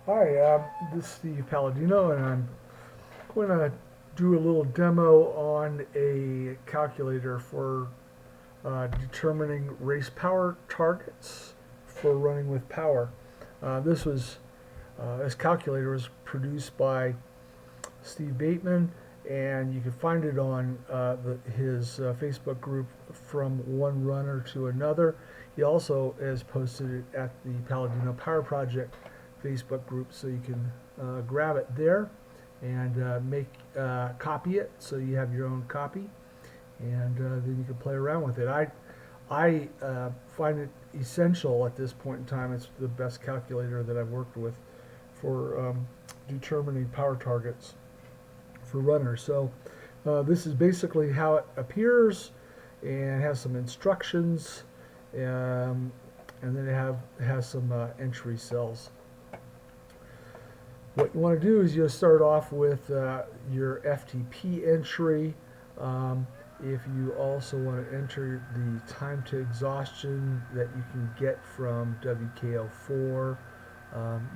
Hi, this is Steve Palladino, and I'm going to do a little demo on a calculator for determining race power targets for running with power. This calculator was produced by Steve Bateman, and you can find it on his Facebook group From One Runner to Another. He also has posted it at the Palladino Power Project Facebook group, so you can grab it there and copy it, so you have your own copy, and then you can play around with it. I find it essential at this point in time. It's the best calculator that I've worked with for determining power targets for runners. So this is basically how it appears, and has some instructions, and then has some entry cells. What you want to do is you'll start off with your FTP entry. If you also want to enter the time to exhaustion that you can get from WKO4,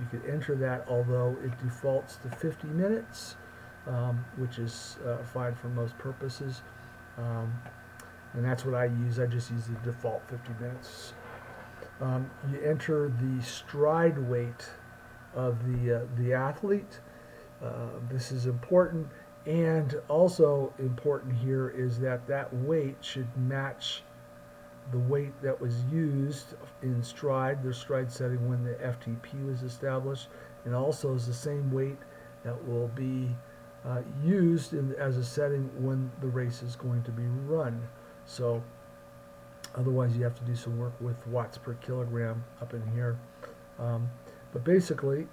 you could enter that, although it defaults to 50 minutes, which is fine for most purposes. And that's what I use. I just use the default 50 minutes. You enter the stride weight of the athlete. This is important, and also important here is that weight should match the weight that was used in stride, the stride setting when the FTP was established, and also is the same weight that will be used as a setting when the race is going to be run. So otherwise you have to do some work with watts per kilogram up in here. But basically,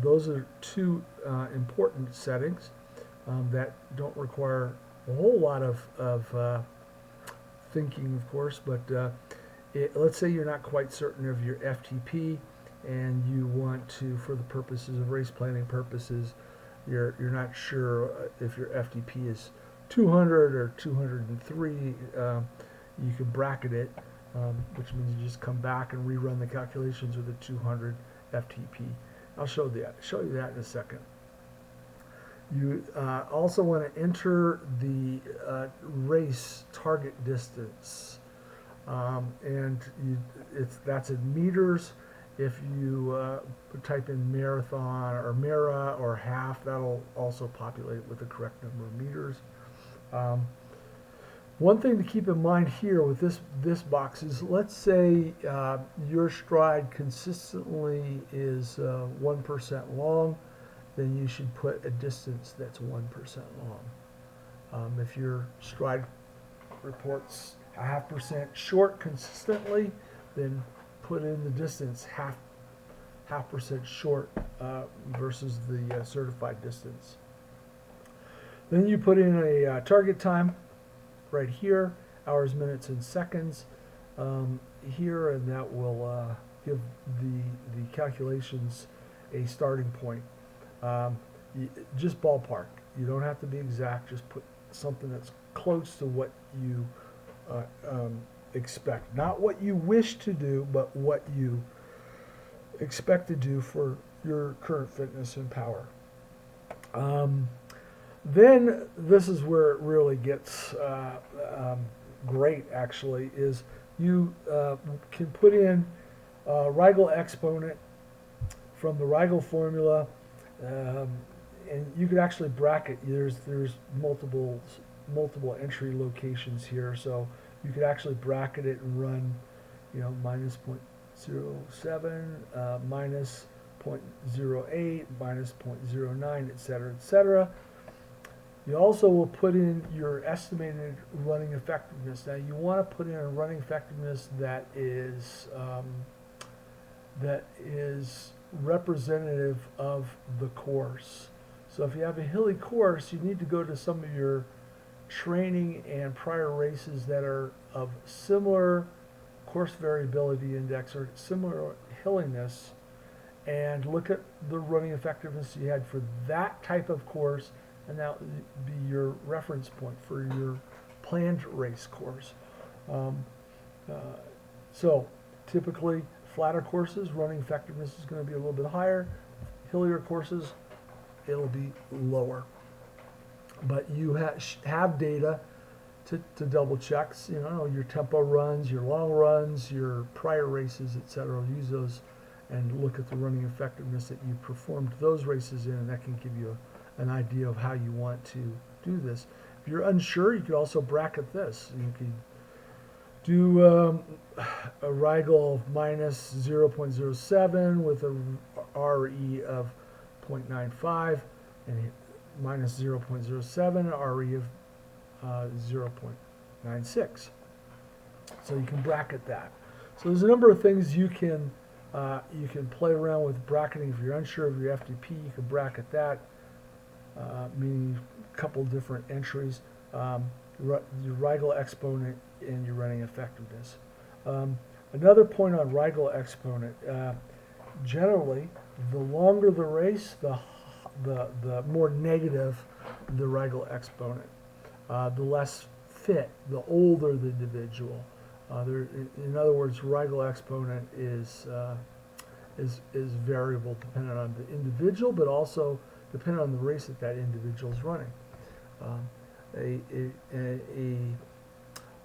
those are two important settings that don't require a whole lot of thinking, of course. But let's say you're not quite certain of your FTP, and you want to, for the purposes of race planning purposes, you're not sure if your FTP is 200 or 203. You can bracket it, which means you just come back and rerun the calculations with a 200 FTP. I'll show you that in a second. You also want to enter the race target distance, and that's in meters. If you type in marathon or mara or half, that'll also populate with the correct number of meters. One thing to keep in mind here with this box is, let's say your stride consistently is 1% long, then you should put a distance that's 1% long. If your stride reports a 0.5% short consistently, then put in the distance half percent short versus the certified distance. Then you put in a target time right here, hours, minutes, and seconds here, and that will give the calculations a starting point. Just ballpark. You don't have to be exact. Just put something that's close to what you expect. Not what you wish to do, but what you expect to do for your current fitness and power. Then this is where it really gets great, actually, is you can put in Rigel exponent from the Rigel formula, and you could actually bracket. There's multiple entry locations here, so you could actually bracket it and run, minus 0.07, minus 0.08, minus 0.09, etc., etc. You also will put in your estimated running effectiveness. Now you want to put in a running effectiveness that is representative of the course. So if you have a hilly course, you need to go to some of your training and prior races that are of similar course variability index or similar hilliness, and look at the running effectiveness you had for that type of course, and that would be your reference point for your planned race course. So typically flatter courses, running effectiveness is going to be a little bit higher. hillier courses, it'll be lower. But you have data to double checks, your tempo runs, your long runs, your prior races, etc. Use those and look at the running effectiveness that you performed those races in, and that can give you an idea of how you want to do this. If you're unsure, you could also bracket this. You could do a Rigel of minus 0.07 with a RE of 0.95 and minus 0.07 RE of 0.96. So you can bracket that. So there's a number of things you can play around with bracketing. If you're unsure of your FTP, you can bracket that, meaning a couple different entries, your Rigel exponent and your running effectiveness. Another point on Rigel exponent, generally, the longer the race, the more negative the Rigel exponent. The less fit, the older the individual. In other words, Rigel exponent is variable depending on the individual, but also depending on the race that individual is running. A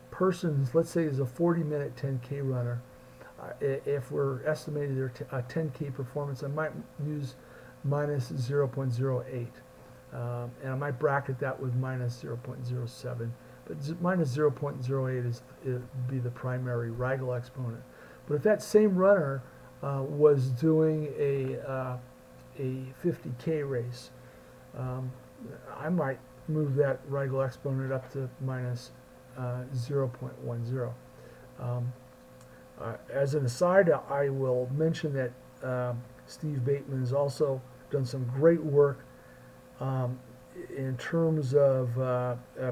person, let's say, is a 40-minute 10K runner. If we're estimating their a 10K performance, I might use minus 0.08. And I might bracket that with minus 0.07. But minus 0.08 be the primary Rigel exponent. But if that same runner was doing a 50K race, I might move that Rigel exponent up to minus 0.10. As an aside, I will mention that Steve Bateman has also done some great work in terms of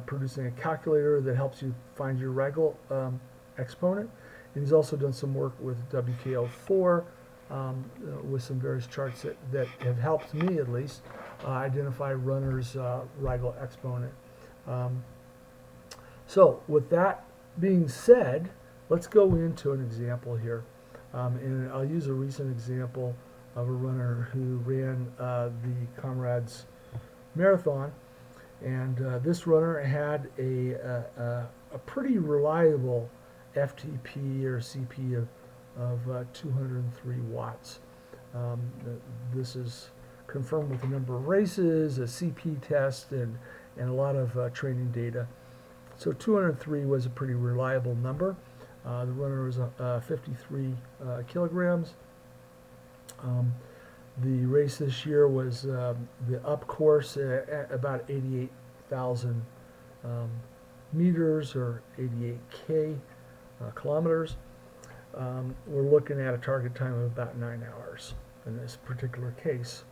producing a calculator that helps you find your Rigel exponent. And he's also done some work with WKO4 with some various charts that have helped me, at least, identify runners' Rigel exponent. So with that being said, let's go into an example here. And I'll use a recent example of a runner who ran the Comrades Marathon. And this runner had a pretty reliable FTP or CP of 203 watts. This is confirmed with a number of races, a CP test, and a lot of training data. So 203 was a pretty reliable number. The runner was 53 kilograms. The race this year was the up course at about 88,000 meters or 88K kilometers. We're looking at a target time of about 9 hours in this particular case.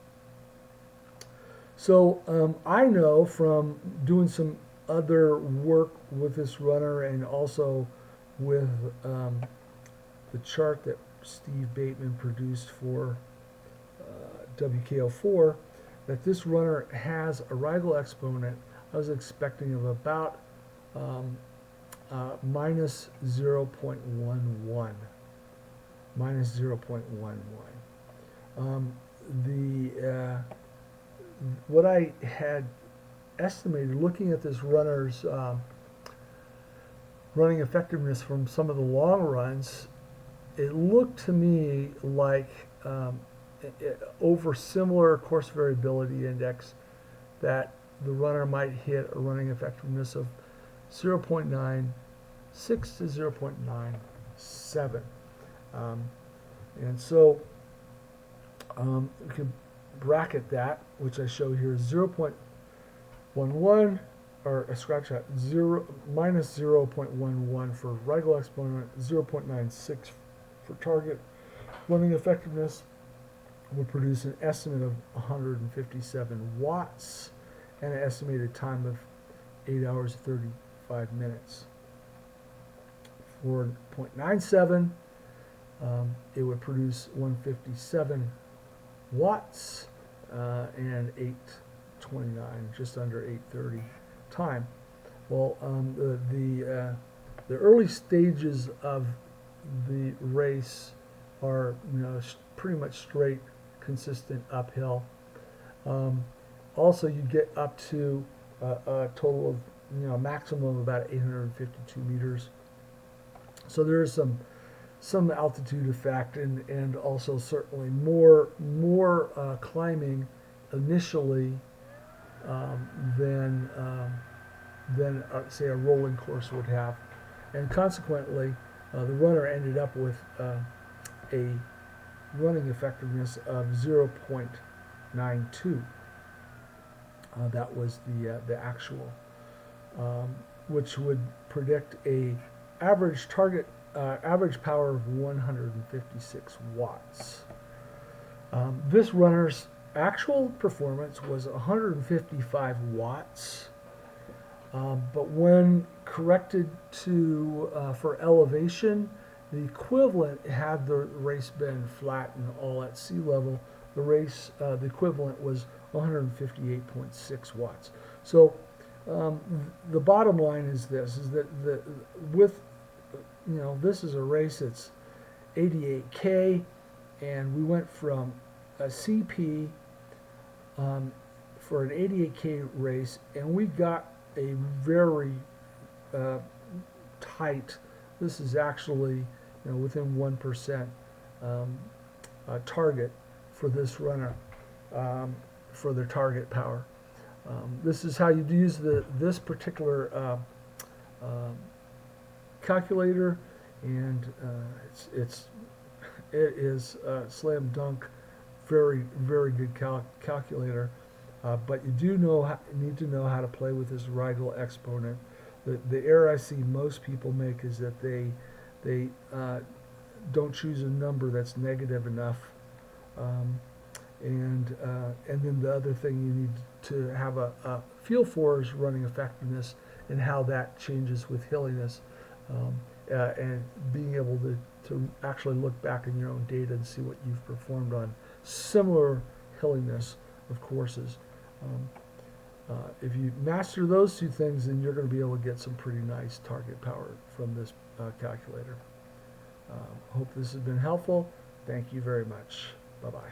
So I know from doing some other work with this runner and also with the chart that Steve Bateman produced for WKO4, that this runner has a Rigel exponent I was expecting of about minus 0.11. Minus 0.11. What I had estimated looking at this runner's running effectiveness from some of the long runs, it looked to me like over similar course variability index that the runner might hit a running effectiveness of 0.96 to 0.97. And so we can bracket that, which I show here, 0.11, or scratch that, minus 0.11 for Rigel exponent, 0.96 for target running effectiveness, would produce an estimate of 157 watts and an estimated time of 8 hours 35 minutes. For 0.97, it would produce 157 watts and 8:29, just under 8:30 time. Well, the early stages of the race are pretty much straight consistent uphill. Um, Also, you get up to a total of, maximum of about 852 meters. So there is some altitude effect, and also certainly more climbing initially um, than say a rolling course would have, and consequently the runner ended up with a running effectiveness of 0.92. That was the actual, which would predict a average power of 156 watts. This runner's actual performance was 155 watts, but when corrected to for elevation, the equivalent, had the race been flat and all at sea level, the equivalent was 158.6 watts. So the bottom line is this: is that this is a race that's 88K, and we went from a CP for an 88K race, and we got a very tight. This is actually within 1% target for this runner, for their target power. This is how you use this particular calculator, and it is slam dunk, very good calculator. But you do need to know how to play with this Rigel exponent. The error I see most people make is that they don't choose a number that's negative enough, and then the other thing you need to have a feel for is running effectiveness and how that changes with hilliness, and being able to actually look back in your own data and see what you've performed on similar hilliness of courses. If you master those two things, then you're going to be able to get some pretty nice target power from this calculator. Hope this has been helpful. Thank you very much. Bye-bye.